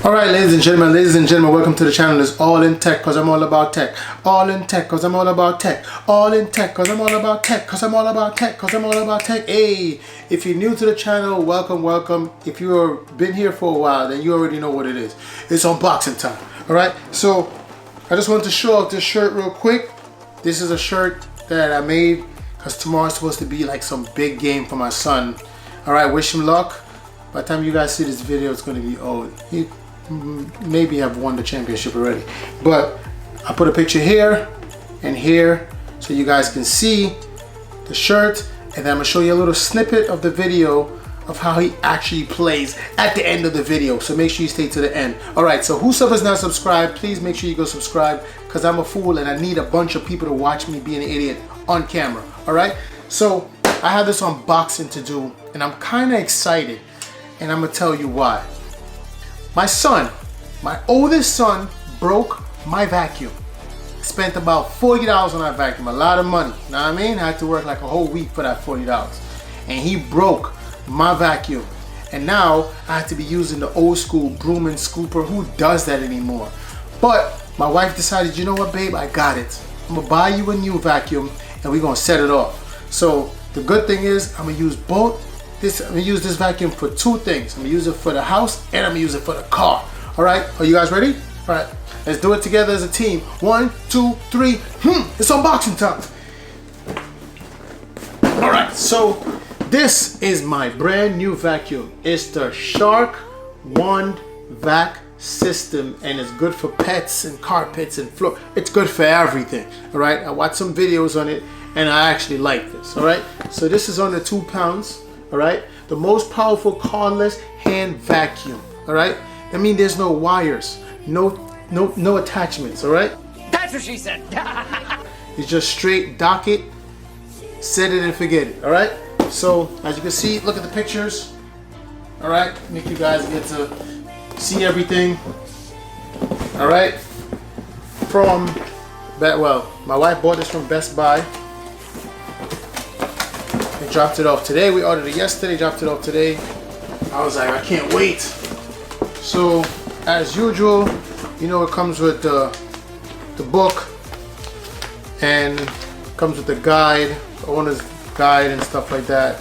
Alright, ladies and gentlemen, welcome to the channel. It's All in Tech, cause I'm all about tech. All in tech, cause I'm all about tech. All in tech, cause I'm all about tech. Cause I'm all about tech, cause I'm all about tech. Hey, if you're new to the channel, welcome. If you've been here for a while, then you already know what it is. It's unboxing time. Alright, so I just wanted to show off this shirt real quick. This is a shirt that I made because tomorrow's supposed to be like some big game for my son. Alright, wish him luck. By the time you guys see this video, it's going to be old. He maybe have won the championship already. But I put a picture here and here so you guys can see the shirt. And then I'm going to show you a little snippet of the video of how he actually plays at the end of the video. So make sure you stay to the end. Alright, so whosoever's not subscribed, please make sure you go subscribe because I'm a fool and I need a bunch of people to watch me be an idiot on camera. Alright, so I have this unboxing to do and I'm kind of excited. And I'm gonna tell you why. My son, my oldest son, broke my vacuum. Spent about $40 on that vacuum, a lot of money. You know what I mean? I had to work like a whole week for that $40. And he broke my vacuum. And now I have to be using the old school broom and scooper. Who does that anymore? But my wife decided, you know what, babe, I got it. I'm gonna buy you a new vacuum and we're gonna set it off. So the good thing is I'm gonna use I'm gonna use this vacuum for two things. I'm gonna use it for the house and I'm gonna use it for the car. All right, are you guys ready? All right, let's do it together as a team. 1, 2, 3. It's unboxing time. All right, so this is my brand new vacuum. It's the Shark Wand Vac System, and it's good for pets and carpets and floor. It's good for everything. All right, I watched some videos on it and I actually like this. All right, so this is under 2 pounds. All right, the most powerful cordless hand vacuum. All right, I mean there's no wires, no attachments. All right, that's what she said. It's just straight dock it, set it and forget it. All right, so as you can see, look at the pictures. All right, make you guys get to see everything. All right, my wife bought this from Best Buy. Dropped it off today. We ordered it yesterday, dropped it off today. I was like, I can't wait. So as usual, you know, it comes with the book and comes with the guide, the owner's guide and stuff like that.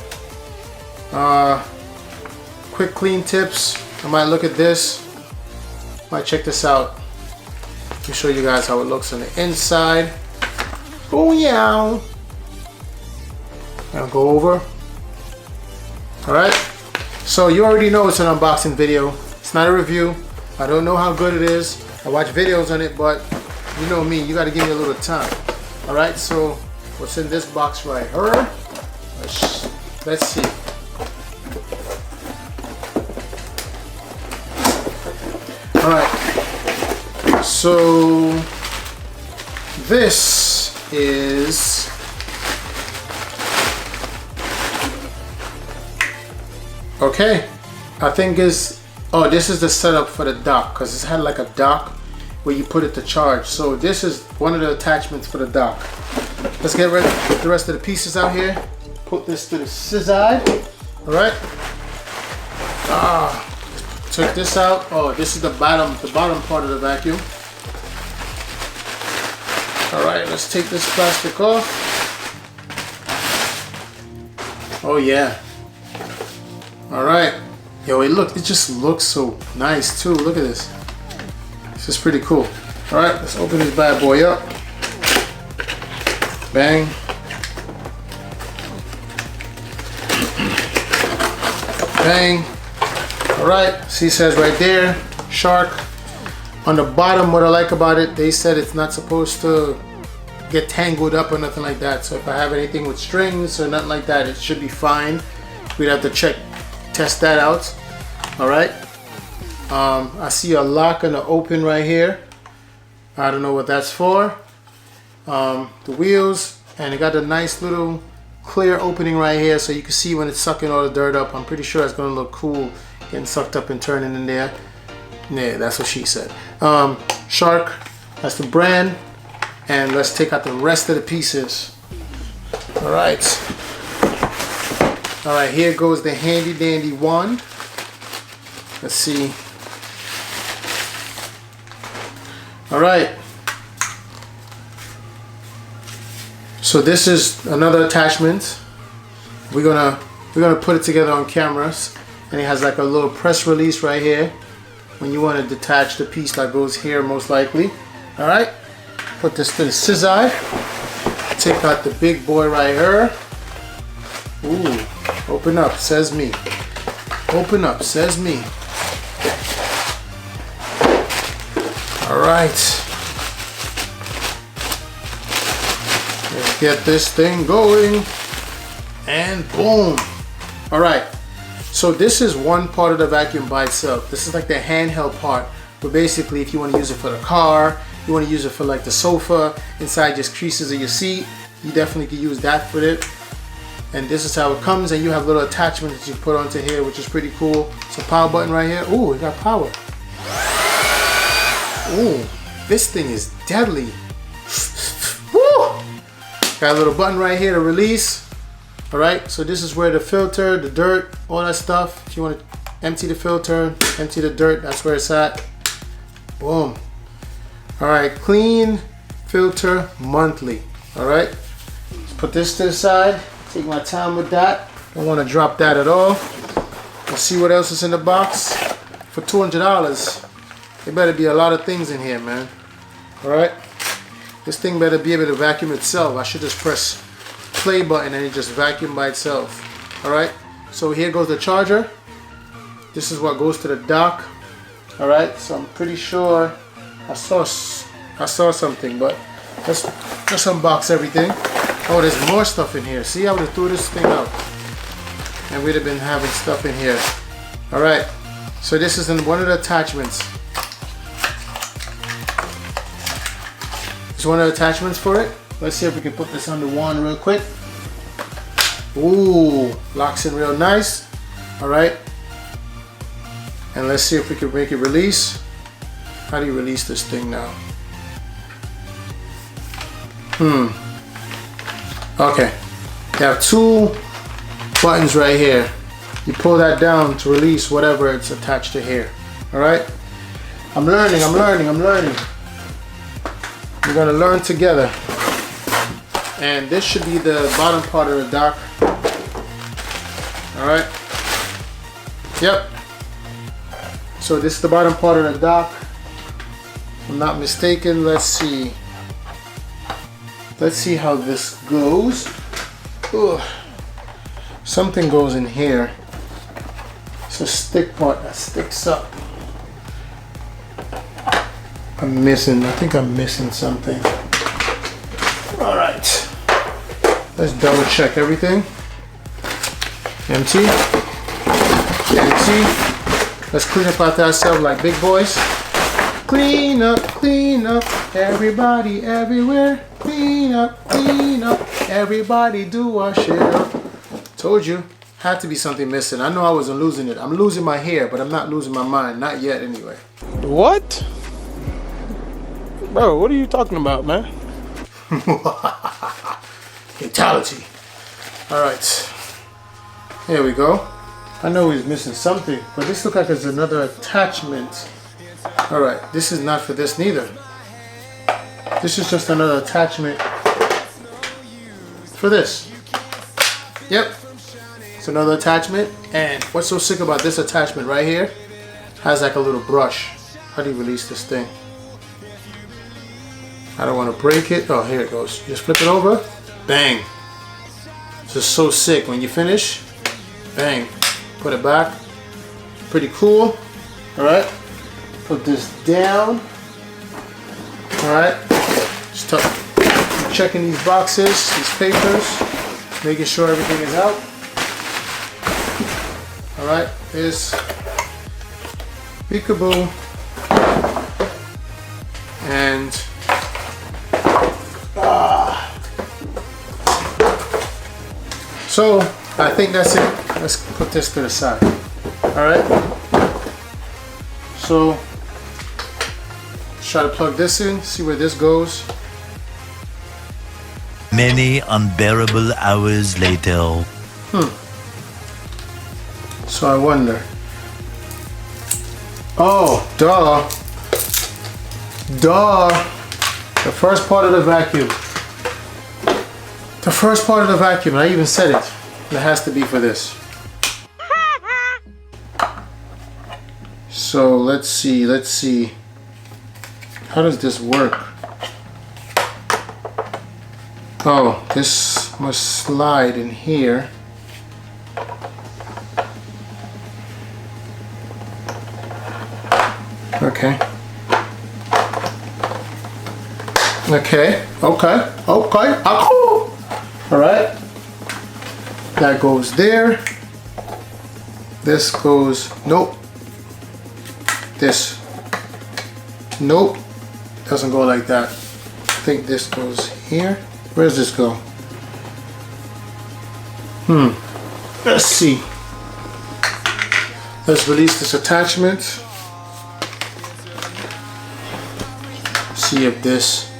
Quick clean tips. I might look at this, might check this out. Let me show you guys how it looks on the inside. Oh yeah. I'll go over. Alright, so you already know it's an unboxing video. It's not a review. I don't know how good it is. I watch videos on it, but you know me, you got to give me a little time. Alright, so what's in this box right here? Let's see. Alright, so this is okay, I think this is the setup for the dock because it's had like a dock where you put it to charge. So this is one of the attachments for the dock. Let's get rid of the rest of the pieces out here. Put this to the side. All right. Took this out. Oh, this is the bottom part of the vacuum. All right, let's take this plastic off. Oh yeah. All right, yo, it just looks so nice too. Look at this. This is pretty cool. All right, let's open this bad boy up. Bang. Bang. All right, see, it says right there, Shark. On the bottom, what I like about it, they said it's not supposed to get tangled up or nothing like that. So if I have anything with strings or nothing like that, it should be fine. We'd have to test that out. All right, I see a lock and an open right here. I don't know what that's for. The wheels, and it got a nice little clear opening right here so you can see when it's sucking all the dirt up. I'm pretty sure it's gonna look cool getting sucked up and turning in there. Yeah, that's what she said. Shark, that's the brand. And let's take out the rest of the pieces. All right. All right, here goes the handy dandy wand. Let's see. All right. So this is another attachment. We're gonna put it together on cameras, and it has like a little press release right here when you want to detach the piece that goes here, most likely. All right. Put this to the scissor. Take out the big boy right here. Ooh, open up, says me. Open up, says me. All right. Let's get this thing going. And boom. All right. So this is one part of the vacuum by itself. This is like the handheld part. But basically, if you want to use it for the car, you want to use it for like the sofa, inside just creases of your seat, you definitely can use that for it. And this is how it comes, and you have little attachments that you put onto here, which is pretty cool. It's a power button right here. Ooh, it got power. Ooh, this thing is deadly. Woo! Got a little button right here to release. All right, so this is where the filter, the dirt, all that stuff. If you want to empty the filter, empty the dirt, that's where it's at. Boom. All right, clean filter monthly. All right, let's put this to the side. Take my time with that. Don't want to drop that at all. Let's see what else is in the box. For $200, there better be a lot of things in here, man. All right, this thing better be able to vacuum itself. I should just press play button and it just vacuum by itself. All right, so here goes the charger. This is what goes to the dock. All right, so I'm pretty sure I saw something, but let's just unbox everything. Oh, there's more stuff in here. See, I would have threw this thing out and we'd have been having stuff in here. All right, so this is in one of the attachments. It's one of the attachments for it. Let's see if we can put this under one real quick. Ooh, locks in real nice. All right, and let's see if we can make it release. How do you release this thing now? Okay, you have two buttons right here. You pull that down to release whatever it's attached to here. All right, I'm learning. We're gonna learn together. And this should be the bottom part of the dock. All right. Yep. So this is the bottom part of the dock. If I'm not mistaken. Let's see. Let's see how this goes. Ugh. Something goes in here. It's a stick part that sticks up. I think I'm missing something. All right. Let's double check everything. Empty. Empty. Let's clean up after ourselves like big boys. Clean up, everybody, everywhere. Clean up, everybody do our share. Told you, had to be something missing. I know I wasn't losing it. I'm losing my hair, but I'm not losing my mind. Not yet, anyway. What? Bro, what are you talking about, man? Fatality. All right. Here we go. I know he's missing something, but this looks like it's another attachment. All right, this is not for this neither. This is just another attachment for this. Yep, it's another attachment. And what's so sick about this attachment right here, has like a little brush. How do you release this thing? I don't want to break it. Oh, here it goes. Just flip it over. Bang. It's just so sick. When you finish, bang. Put it back. Pretty cool. All right. Put this down. All right. Just checking these boxes, these papers, making sure everything is out. All right. Here's peekaboo. And so I think that's it. Let's put this to the side. All right. So let's try to plug this in, see where this goes. Many unbearable hours later. So I wonder. Oh, duh. Duh. The first part of the vacuum. The first part of the vacuum. I even said it. It has to be for this. So let's see. How does this work? Oh, this must slide in here. Okay. All right. That goes there. This goes, nope. This, nope. Doesn't go like that. I think this goes here. Where does this go? Let's see. Let's release this attachment. See if this,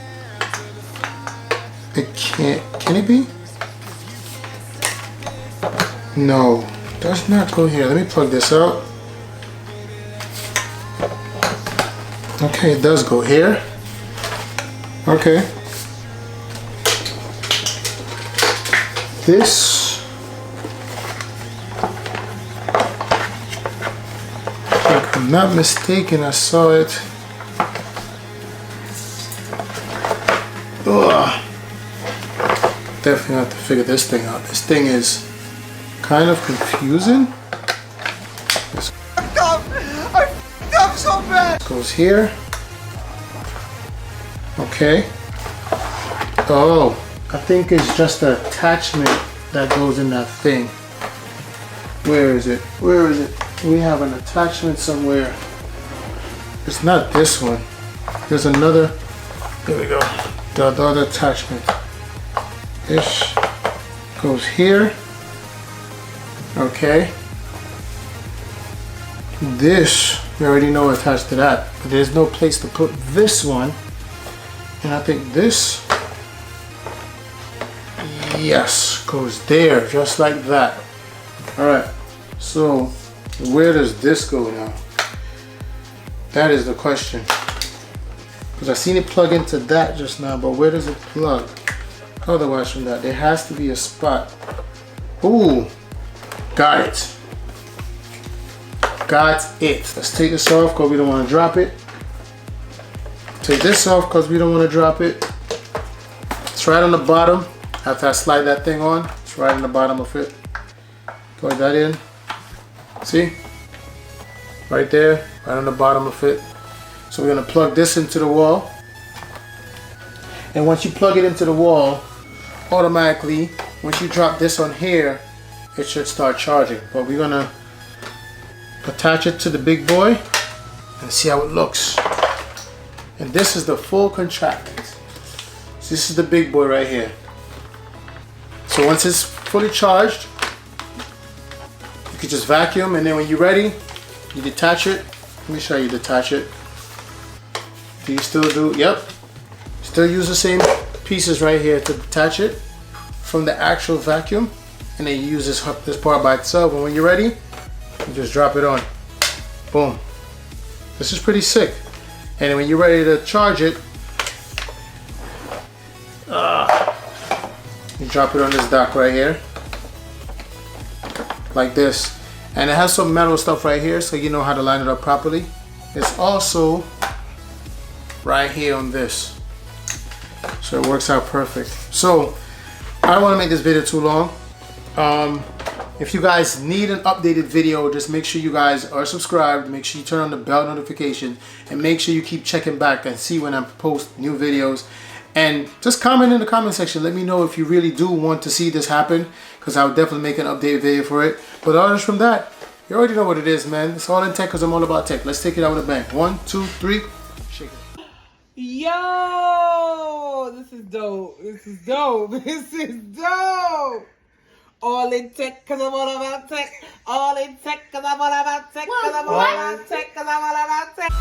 it can it be? No, does not go here. Let me plug this out. Okay, it does go here. Okay. This, if I'm not mistaken, I saw it. Ugh. Definitely have to figure this thing out. This thing is kind of confusing. This so bad. Goes here. Okay. Oh, I think it's just an attachment that goes in that thing. Where is it? Where is it? We have an attachment somewhere. It's not this one. There's another. Here we go. The other attachment. This goes here. Okay. This, we already know attached to that, but there's no place to put this one. And I think this, yes, goes there, just like that. All right, so where does this go now? That is the question. Because I seen it plug into that just now, but where does it plug? Otherwise from that, there has to be a spot. Ooh, got it. Got it. Let's take this off because we don't want to drop it. Take this off because we don't want to drop it. It's right on the bottom. After I slide that thing on, it's right on the bottom of it. Plug that in. See? Right there, right on the bottom of it. So we're going to plug this into the wall. And once you plug it into the wall, automatically, once you drop this on here, it should start charging. But we're going to attach it to the big boy and see how it looks. And this is the full contraption. So this is the big boy right here. So once it's fully charged, you can just vacuum, and then when you're ready, you detach it. Let me show you detach it. Do you still do? Yep. Still use the same pieces right here to detach it from the actual vacuum, and then you use this part by itself. And when you're ready, you just drop it on. Boom. This is pretty sick. And then when you're ready to charge it, you drop it on this dock right here, like this. And it has some metal stuff right here, so you know how to line it up properly. It's also right here on this, so it works out perfect. So I don't want to make this video too long. If you guys need an updated video, just make sure you guys are subscribed, make sure you turn on the bell notification, and make sure you keep checking back and see when I post new videos. And just comment in the comment section, let me know if you really do want to see this happen, because I'll definitely make an updated video for it. But other from that, you already know what it is, man. It's all in tech because I'm all about tech. Let's take it out with a bang. 1, 2, 3, shake it. Yo, this is dope. This is dope. This is dope. All in tech because I'm all about tech. All in tech because I'm all about tech. Because I'm all about tech. Because I'm all about tech.